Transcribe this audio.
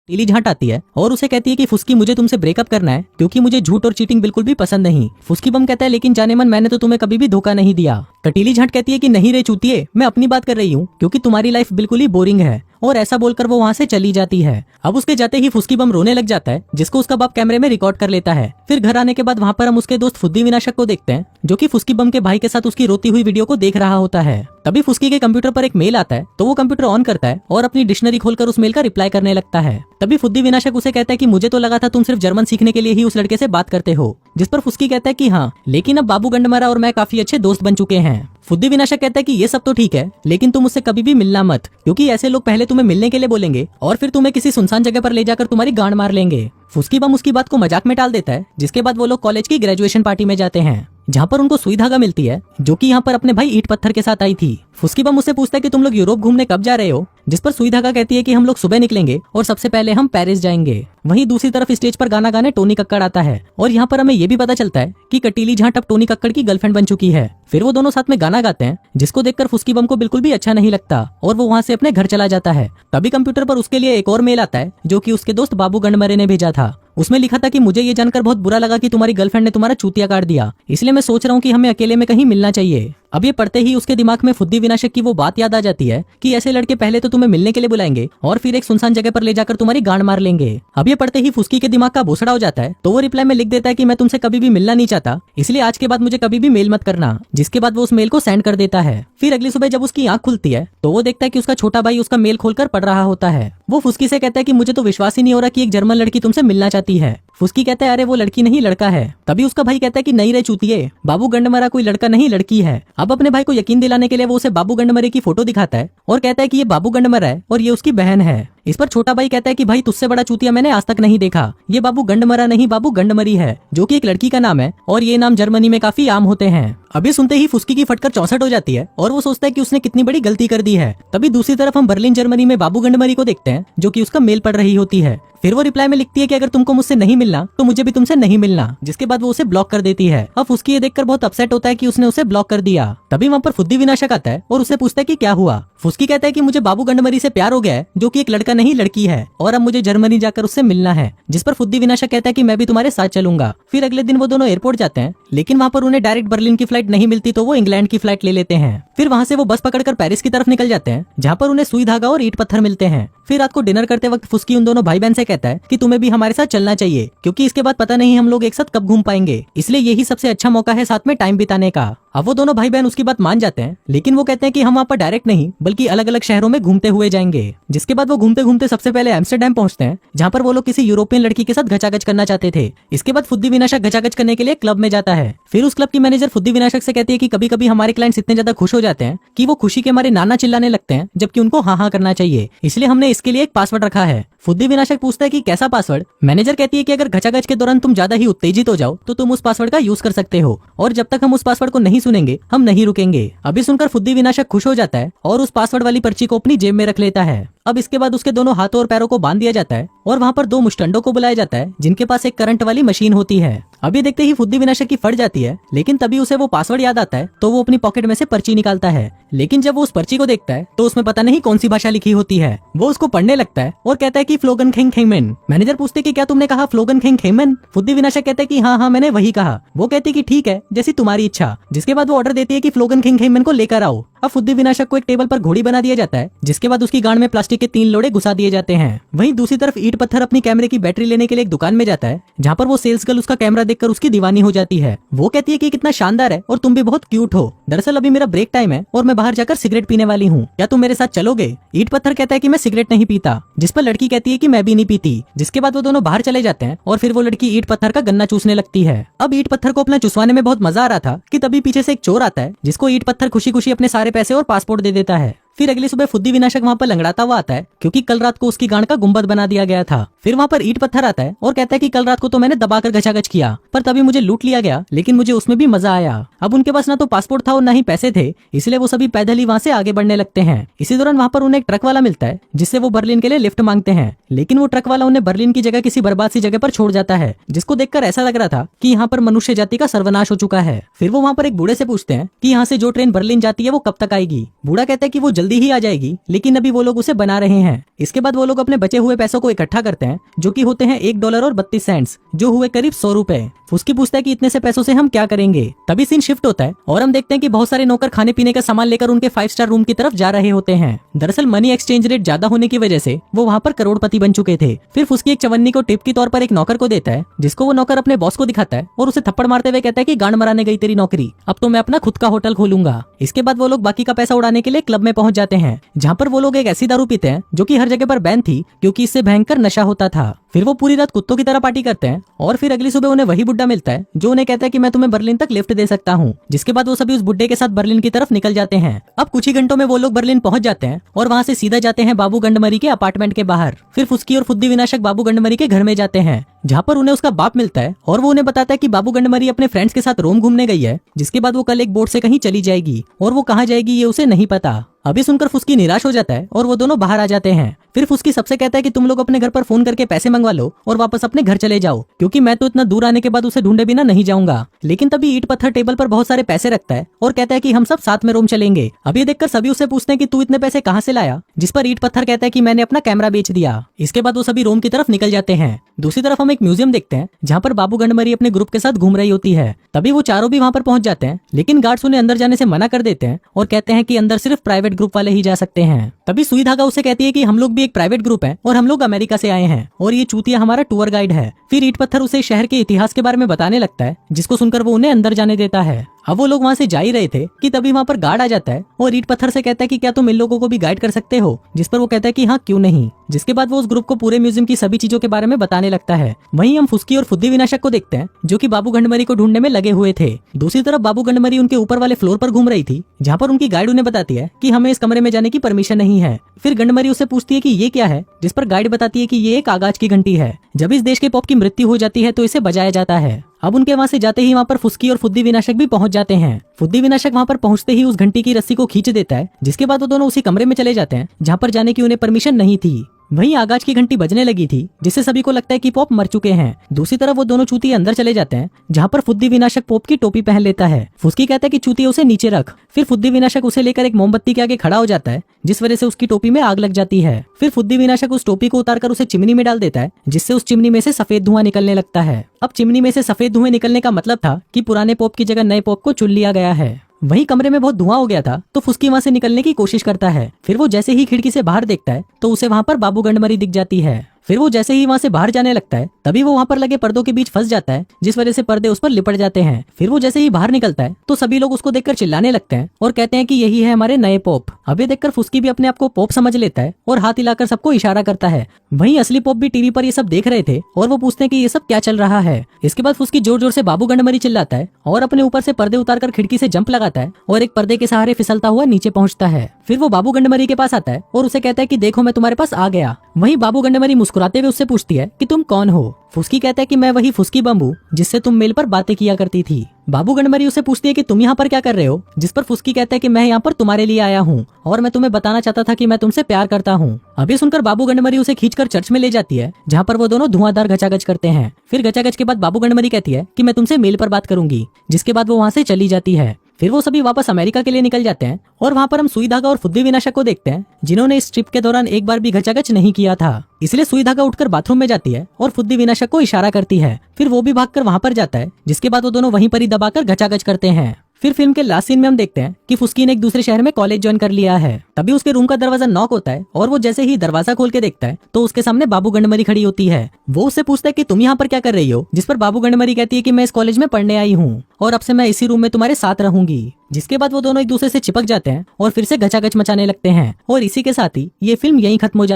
Tilly झाट आती है और उसे कहती है कि फुस्की मुझे तुमसे ब्रेकअप करना है क्योंकि मुझे झूठ और चीटिंग बिल्कुल भी पसंद नहीं। फुस्की बम कहता है लेकिन जाने मन मैंने तो तुम्हें कभी भी धोखा नहीं दिया। कटीली झाट कहती है कि नहीं रे चूतिए, मैं अपनी बात कर रही हूँ क्योंकि तुम्हारी लाइफ बिल्कुल ही बोरिंग है। और ऐसा बोलकर वो वहाँ से चली जाती है। अब उसके जाते ही फुस्की बम रोने लग जाता है जिसको उसका बाप कैमरे में रिकॉर्ड कर लेता है। फिर घर आने के बाद वहाँ पर हम उसके दोस्त फुद्दी विनाशक को देखते हैं जो कि फुस्की बम के भाई के साथ उसकी रोती हुई वीडियो को देख रहा होता है। तभी फुस्की के कंप्यूटर पर एक मेल आता है तो वो कंप्यूटर ऑन करता है और अपनी डिक्शनरी खोलकर उस मेल का रिप्लाई करने लगता है। तभी फुद्दी विनाशक उसे कहता है कि मुझे तो लगा था तुम सिर्फ जर्मन सीखने के लिए ही उस लड़के से बात करते हो। जिस पर फुस्की कहता है कि हाँ, लेकिन अब बाबू गंडमरा और मैं काफी अच्छे दोस्त बन चुके हैं। फुद्दी विनाशक कहता है कि ये सब तो ठीक है लेकिन तुम उससे कभी भी मिलना मत क्योंकि ऐसे लोग पहले तुम्हें मिलने के लिए बोलेंगे और फिर तुम्हें किसी सुनसान जगह पर ले जाकर तुम्हारी गांड मार लेंगे। फुस्की बम उसकी बात को मजाक में टाल देता है जिसके बाद वो लोग कॉलेज की ग्रेजुएशन पार्टी में जाते हैं जहाँ पर उनको सुई धागा मिलती है जो कि यहाँ पर अपने भाई ईट पत्थर के साथ आई थी। फुस्की बम उससे पूछता है कि तुम लोग यूरोप घूमने कब जा रहे हो, जिस पर सुई धागा कहती है कि हम लोग सुबह निकलेंगे और सबसे पहले हम पेरिस जाएंगे। वहीं दूसरी तरफ स्टेज पर गाना गाने टोनी कक्कड़ आता है और यहाँ पर हमें ये भी पता चलता है कि कटीली झाट अब टोनी कक्कड़ की गर्लफ्रेंड बन चुकी है। फिर वो दोनों साथ में गाना गाते हैं जिसको देखकर फुस्की बम को बिल्कुल भी अच्छा नहीं लगता और वो वहाँ से अपने घर चला जाता है। तभी कंप्यूटर पर उसके लिए एक और मेल आता है जो कि उसके दोस्त बाबू गंडमरे ने भेजा था। उसमें लिखा था कि मुझे ये जानकर बहुत बुरा लगा कि तुम्हारी गर्लफ्रेंड ने तुम्हारा चूतिया काट दिया, इसलिए मैं सोच रहा हूँ कि हमें अकेले में कहीं मिलना चाहिए। अब ये पढ़ते ही उसके दिमाग में फुद्दी विनाशक की वो बात याद आ जाती है कि ऐसे लड़के पहले तो तुम्हें मिलने के लिए बुलाएंगे और फिर एक सुनसान जगह पर ले जाकर तुम्हारी गांड मार लेंगे। अब ये पढ़ते ही फुस्की के दिमाग का भोसड़ा हो जाता है तो वो रिप्लाई में लिख देता है कि मैं तुमसे कभी भी मिलना नहीं चाहता, इसलिए आज के बाद मुझे कभी भी मेल मत करना। जिसके बाद वो उस मेल को सेंड कर देता है। फिर अगली सुबह जब उसकी आंख खुलती है तो वो देखता है कि उसका छोटा भाई उसका मेल खोलकर पढ़ रहा होता है। वो फुस्की से कहता है कि मुझे तो विश्वास ही नहीं हो रहा कि एक जर्मन लड़की तुमसे मिलना चाहती है। फुस्की कहता है अरे वो लड़की नहीं लड़का है। तभी उसका भाई कहता है कि नहीं रे चूतिए, बाबू गंडमरा कोई लड़का नहीं लड़की है। अब अपने भाई को यकीन दिलाने के लिए वो उसे बाबू गंडमरे की फोटो दिखाता है और कहता है कि ये बाबू गंडमरा है और ये उसकी बहन है। इस पर छोटा भाई कहता है कि भाई तुझसे बड़ा चूतिया मैंने आज तक नहीं देखा, ये बाबू गंडमरा नहीं बाबू गंडमरी है जो कि एक लड़की का नाम है और ये नाम जर्मनी में काफी आम होते हैं। अभी सुनते ही फुस्की की फटकर 64 हो जाती है और वो सोचता है कि उसने कितनी बड़ी गलती कर दी है। तभी दूसरी तरफ हम बर्लिन जर्मनी में बाबू गंडमरी को देखते हैं जो कि उसका मेल पढ़ रही होती है। फिर वो रिप्लाई में लिखती है कि अगर तुमको मुझसे नहीं मिलना तो मुझे भी तुमसे नहीं मिलना, जिसके बाद वो उसे ब्लॉक कर देती है। अब फुस्की ये देखकर बहुत अपसेट होता है कि उसने उसे ब्लॉक कर दिया। तभी वहाँ पर फुद्दी विनाशक आता है और उससे पूछता है कि क्या हुआ। फुस्की कहता है कि मुझे बाबू गंडमरी से प्यार हो गया है जो कि एक लड़का नहीं लड़की है और अब मुझे जर्मनी जाकर उससे मिलना है। जिस पर फुद्दी विनाशक कहता है कि मैं भी तुम्हारे साथ चलूंगा। फिर अगले दिन वो दोनों एयरपोर्ट जाते हैं लेकिन वहाँ पर उन्हें डायरेक्ट बर्लिन की फ्लाइट नहीं मिलती तो वो इंग्लैंड की फ्लाइट ले लेते हैं। फिर वहाँ से वो बस पकड़कर पेरिस की तरफ निकल जाते हैं जहाँ पर उन्हें सुई धागा और ईंट पत्थर मिलते हैं। फिर रात को डिनर करते वक्त फुस्की उन दोनों भाई बहन से कहता है कि तुम्हें भी हमारे साथ चलना चाहिए क्योंकि इसके बाद पता नहीं हम लोग एक साथ कब घूम पाएंगे, इसलिए यही सबसे अच्छा मौका है साथ में टाइम बिताने का। अब वो दोनों भाई बहन उसकी बात मान जाते हैं लेकिन वो कहते हैं कि हम वहाँ पर डायरेक्ट नहीं बल्कि अलग अलग शहरों में घूमते हुए जाएंगे। जिसके बाद वो घूमते घूमते सबसे पहले एम्स्टरडैम पहुंचते हैं जहाँ पर वो लोग किसी यूरोपियन लड़की के साथ घचाघच करना चाहते थे। इसके बाद फुद्दी विनाशक घचाघच करने के लिए क्लब में जाता है। फिर उस क्लब की मैनेजर फुद्दी विनाशक से कहती है कि कभी कभी हमारे क्लाइंट्स इतने ज्यादा खुश हो जाते हैं कि वो खुशी के मारे नाना चिल्लाने लगते हैं जबकि उनको हाँ हाँ करना चाहिए, इसलिए हमने इसके लिए एक पासवर्ड रखा है। फुद्दी विनाशक पूछता है कि कैसा पासवर्ड। मैनेजर कहती है कि अगर घचाघच के दौरान तुम ज्यादा ही उत्तेजित हो जाओ तो तुम उस पासवर्ड का यूज कर सकते हो और जब तक हम उस पासवर्ड को नहीं सुनेंगे हम नहीं रुकेंगे। अभी सुनकर फुद्दी विनाशक खुश हो जाता है और उस पासवर्ड वाली पर्ची को अपनी जेब में रख लेता है। अब इसके बाद उसके दोनों हाथों और पैरों को बांध दिया जाता है और वहाँ पर दो मुस्टंडों को बुलाया जाता है जिनके पास एक करंट वाली मशीन होती है। अभी देखते ही फुद्दी विनाशक की फट जाती है लेकिन तभी उसे वो पासवर्ड याद आता है तो वो अपनी पॉकेट में से पर्ची निकालता है। लेकिन जब वो उस पर्ची को देखता है तो उसमें पता नहीं कौन सी भाषा लिखी होती है। वो उसको पढ़ने लगता है और कहता है कि फ्लोगन खेंग खेंगमेन। मैनेजर पूछते कि क्या तुमने कहा फ्लोगन खेंग खेंगमेन। फुद्दी विनाशक कहता है कि हाँ मैंने वही कहा। वो कहती कि ठीक है जैसी तुम्हारी इच्छा। जिसके बाद वो ऑर्डर देती है कि फ्लोगन खेंग खेंगमेन को लेकर आओ। अब फुद्दी विनाशक को एक टेबल पर घोड़ी बना दिया जाता है जिसके बाद उसकी गांड में प्लास्टिक के 3 लोड़े घुसा दिए जाते हैं। वहीं दूसरी तरफ ईट पत्थर अपनी कैमरे की बैटरी लेने के लिए एक दुकान में जाता है जहाँ पर वो सेल्स गर्ल उसका कैमरा देखकर उसकी दीवानी हो जाती है। वो कहती है कि कितना शानदार है और तुम भी बहुत क्यूट हो। दरअसल अभी मेरा ब्रेक टाइम है और मैं बाहर जाकर सिगरेट पीने वाली हूँ, क्या तुम मेरे साथ चलोगे। ईट पत्थर कहता है कि मैं सिगरेट नहीं पीता, जिस पर लड़की कहती है कि मैं भी नहीं पीती। जिसके बाद वो दोनों बाहर चले जाते हैं और फिर वो लड़की ईट पत्थर का गन्ना चूसने लगती है। अब ईट पत्थर को अपना चुसवाने में बहुत मजा आ रहा था कि तभी पीछे से एक चोर आता है जिसको ईट पत्थर खुशी खुशी अपने सारे पैसे और पासपोर्ट दे देता है। फिर अगली सुबह फुद्दी विनाशक वहाँ पर लंगड़ाता हुआ आता है क्योंकि कल रात को उसकी गांड का गुंबद बना दिया गया था। फिर वहाँ पर ईट पत्थर आता है और कहता है कि कल रात को तो मैंने दबाकर घचाघच किया पर तभी मुझे लूट लिया गया, लेकिन मुझे उसमें भी मजा आया। अब उनके पास ना तो पासपोर्ट था और ना ही पैसे थे, इसलिए वो सभी पैदल ही वहाँ से आगे बढ़ने लगते हैं। इसी दौरान वहाँ पर उन्हें एक ट्रक वाला मिलता है जिससे वो बर्लिन के लिए लिफ्ट मांगते हैं, लेकिन वो ट्रक वाला उन्हें बर्लिन की जगह किसी बर्बाद सी जगह पर छोड़ जाता है जिसको देखकर ऐसा लग रहा था कि यहाँ पर मनुष्य जाति का सर्वनाश हो चुका है। फिर वो वहाँ पर एक बूढ़े से पूछते हैं कि यहाँ से जो ट्रेन बर्लिन जाती है वो कब तक आएगी। बूढ़ा कहता है कि वो जल्दी ही आ जाएगी, लेकिन अभी वो लोग उसे बना रहे हैं। इसके बाद वो लोग अपने बचे हुए पैसों को इकट्ठा करते हैं, जो कि होते हैं $1 और 32 सेंट्स, जो हुए करीब 100 रुपए। फुस्की पूछता है कि इतने से पैसों से हम क्या करेंगे। तभी सीन शिफ्ट होता है और हम देखते हैं कि बहुत सारे नौकर खाने पीने का सामान लेकर उनके 5 स्टार रूम की तरफ जा रहे होते हैं। दरअसल मनी एक्सचेंज रेट ज्यादा होने की वजह से वो वहाँ पर करोड़पति बन चुके थे। फिर फुस्की एक चवन्नी को टिप के तौर पर एक नौकर को देता है, जिसको वो नौकर अपने बॉस को दिखाता है और उसे थप्पड़ मारते हुए कहता है कि गांड मराने गई तेरी नौकरी, अब तो मैं अपना खुद का होटल खोलूंगा। इसके बाद वो लोग बाकी का पैसा उड़ाने के लिए क्लब में पहुंच जाते हैं, जहाँ पर वो लोग एक ऐसी दारू पीते हैं जो कि हर जगह पर बैन थी, क्योंकि इससे भयंकर नशा होता था। फिर वो पूरी रात कुत्तों की तरह पार्टी करते हैं और फिर अगली सुबह उन्हें वही बुड्ढा मिलता है जो उन्हें कहता है कि मैं तुम्हें बर्लिन तक लिफ्ट दे सकता हूँ। जिसके बाद वो सभी उस बुड्ढे के साथ बर्लिन की तरफ निकल जाते हैं। अब कुछ ही घंटों में वो लोग बर्लिन पहुंच जाते हैं और वहाँ से सीधा जाते हैं बाबू गंडमरी के अपार्टमेंट के बाहर। फिर फुस्की और फुद्दी विनाशक बाबू गंडमरी के घर में जाते हैं, जहाँ पर उन्हें उसका बाप मिलता है और वो उन्हें बताता है कि बाबू गंडमरी अपने फ्रेंड्स के साथ रोम घूमने गई है, जिसके बाद वो कल एक बोट से कहीं चली जाएगी और वो कहाँ जाएगी ये उसे नहीं पता। अभी सुनकर फुस्की निराश हो जाता है और वो दोनों बाहर आ जाते हैं। फिर फुस्की सबसे कहता है कि तुम लोग अपने घर पर फोन करके पैसे मंगवा लो और वापस अपने घर चले जाओ, क्योंकि मैं तो इतना दूर आने के बाद उसे ढूंढे बिना नहीं जाऊंगा। लेकिन तभी ईंट पत्थर टेबल पर बहुत सारे पैसे रखता है और कहता है कि हम सब साथ में रोम चलेंगे। अभी देखकर सभी उससे पूछते हैं कि तू इतने पैसे कहाँ से लाया, जिस पर ईंट पत्थर कहता है कि मैंने अपना कैमरा बेच दिया। इसके बाद वो सभी रोम की तरफ निकल जाते हैं। दूसरी तरफ हम एक म्यूजियम देखते हैं, जहाँ पर बाबू गंडमरी अपने ग्रुप के साथ घूम रही होती है। तभी वो चारों भी वहाँ पर पहुंच जाते हैं, लेकिन गार्ड्स उन्हें अंदर जाने से मना कर देते हैं और कहते हैं कि अंदर सिर्फ प्राइवेट ग्रुप वाले ही जा सकते हैं। तभी सुई धागा उसे कहती है कि हम लोग भी एक प्राइवेट ग्रुप हैं और हम लोग अमेरिका से आए हैं और ये चूतिया हमारा टूर गाइड है। फिर ईंट पत्थर उसे शहर के इतिहास के बारे में बताने लगता है, जिसको सुनकर वो उन्हें अंदर जाने देता है। अब वो लोग वहाँ से जा ही रहे थे कि तभी वहाँ पर गार्ड आ जाता है और ईंट पत्थर से कहता है कि क्या तुम इन लोगों को भी गाइड कर सकते हो, जिस पर वो कहता है कि हाँ क्यों नहीं। जिसके बाद वो उस ग्रुप को पूरे म्यूजियम की सभी चीजों के बारे में बताने लगता है। वहीं हम फुस्की और फुद्दी विनाशक को देखते हैं, जो कि बाबू गंडमरी को ढूंढने में लगे हुए थे। दूसरी तरफ बाबू गंडमरी उनके ऊपर वाले फ्लोर पर घूम रही थी, जहाँ पर उनकी गाइड उन्हें बताती है कि हमें इस कमरे में जाने की परमिशन नहीं है। फिर गंडमरी उससे पूछती है कि ये क्या है, जिस पर गाइड बताती है कि ये एक आगाज की घंटी है। जब इस देश के पॉप की मृत्यु हो जाती है तो इसे बजाया जाता है। अब उनके वहाँ से जाते ही वहाँ पर फुस्की और फुद्दी विनाशक भी पहुंच जाते हैं। फुद्दी विनाशक वहाँ पर पहुंचते ही उस घंटी की रस्सी को खींच देता है, जिसके बाद वो दोनों उसी कमरे में चले जाते हैं जहाँ पर जाने की उन्हें परमिशन नहीं थी। वहीं आगाज की घंटी बजने लगी थी, जिससे सभी को लगता है कि पॉप मर चुके हैं। दूसरी तरफ वो दोनों चूतिए अंदर चले जाते हैं, जहाँ पर फुद्दी विनाशक पॉप की टोपी पहन लेता है। फुस्की कहता है कि चूतिए उसे नीचे रख। फिर फुद्दी विनाशक उसे लेकर एक मोमबत्ती के आगे खड़ा हो जाता है, जिस वजह से उसकी टोपी में आग लग जाती है। फिर फुद्दी विनाशक उस टोपी को उतारकर उसे चिमनी में डाल देता है, जिससे उस चिमनी में से सफेद धुआं निकलने लगता है। अब चिमनी में से सफेद धुएं निकलने का मतलब था कि पुराने पॉप की जगह नए पॉप को चुन लिया गया है। वहीं कमरे में बहुत धुआं हो गया था, तो फुस्की वहां से निकलने की कोशिश करता है। फिर वो जैसे ही खिड़की से बाहर देखता है तो उसे वहां पर बाबू गंडमरी दिख जाती है। फिर वो जैसे ही वहां से बाहर जाने लगता है, तभी वो वहां पर लगे पर्दों के बीच फंस जाता है, जिस वजह से पर्दे उस पर लिपट जाते हैं। फिर वो जैसे ही बाहर निकलता है तो सभी लोग उसको देखकर चिल्लाने लगते हैं और कहते हैं कि यही है हमारे नए पॉप। अब ये देखकर फुस्की भी अपने आप को पॉप समझ लेता है और हाथ हिलाकर सबको इशारा करता है। वहीं असली पॉप भी टीवी पर ये सब देख रहे थे और वो पूछते हैं कि ये सब क्या चल रहा है। इसके बाद फुस्की जोर जोर से बाबू गंडमरी चिल्लाता है और अपने ऊपर से पर्दे उतारकर खिड़की से जंप लगाता है और एक पर्दे के सहारे फिसलता हुआ नीचे पहुंचता है। फिर वो बाबू गंडमरी के पास आता है और उसे कहता है कि देखो मैं तुम्हारे पास आ गया। वहीं बाबू गंडमरी मुस्कुराते हुए उससे पूछती है कि तुम कौन हो। फुस्की कहता है कि मैं वही फुस्की बम हूँ जिससे तुम मेल पर बातें किया करती थी। बाबू गंडमरी उसे पूछती है कि तुम यहाँ पर क्या कर रहे हो, जिस पर फुस्की कहता है कि मैं यहाँ पर तुम्हारे लिए आया हूँ और मैं तुम्हें बताना चाहता था कि मैं तुमसे प्यार करता हूँ। अभी सुनकर बाबू गंडमरी उसे खींचकर चर्च में ले जाती है, जहाँ पर वो दोनों धुआंधार गचागच करते हैं। फिर गचागच के बाद बाबू गंडमरी कहती है कि मैं तुमसे मेल पर बात करूंगी, जिसके बाद वो वहाँ से चली जाती है। फिर वो सभी वापस अमेरिका के लिए निकल जाते हैं और वहाँ पर हम सुई धागा और फुद्दी विनाशक को देखते हैं, जिन्होंने इस ट्रिप के दौरान एक बार भी गचागच नहीं किया था। इसलिए सुई धागा उठकर बाथरूम में जाती है और फुद्दी विनाशक को इशारा करती है। फिर वो भी भागकर वहाँ पर जाता है, जिसके बाद वो दोनों वहीं पर ही दबाकर गचागच करते हैं। फिर फिल्म के लास्ट सीन में हम देखते हैं कि फुस्की ने एक दूसरे शहर में कॉलेज ज्वाइन कर लिया है। तभी उसके रूम का दरवाजा नॉक होता है और वो जैसे ही दरवाजा खोल के देखता है तो उसके सामने बाबू गंडमरी खड़ी होती है। वो उससे पूछता है कि तुम यहाँ पर क्या कर रही हो, जिस पर बाबू गंडमरी कहती है कि मैं इस कॉलेज में पढ़ने आई हूँ और अब से मैं इसी रूम में तुम्हारे साथ रहूंगी। जिसके बाद वो दोनों एक दूसरे से चिपक जाते हैं और फिर से गचागच मचाने लगते हैं और इसी के साथ ही ये फिल्म यहीं खत्म हो जाती है।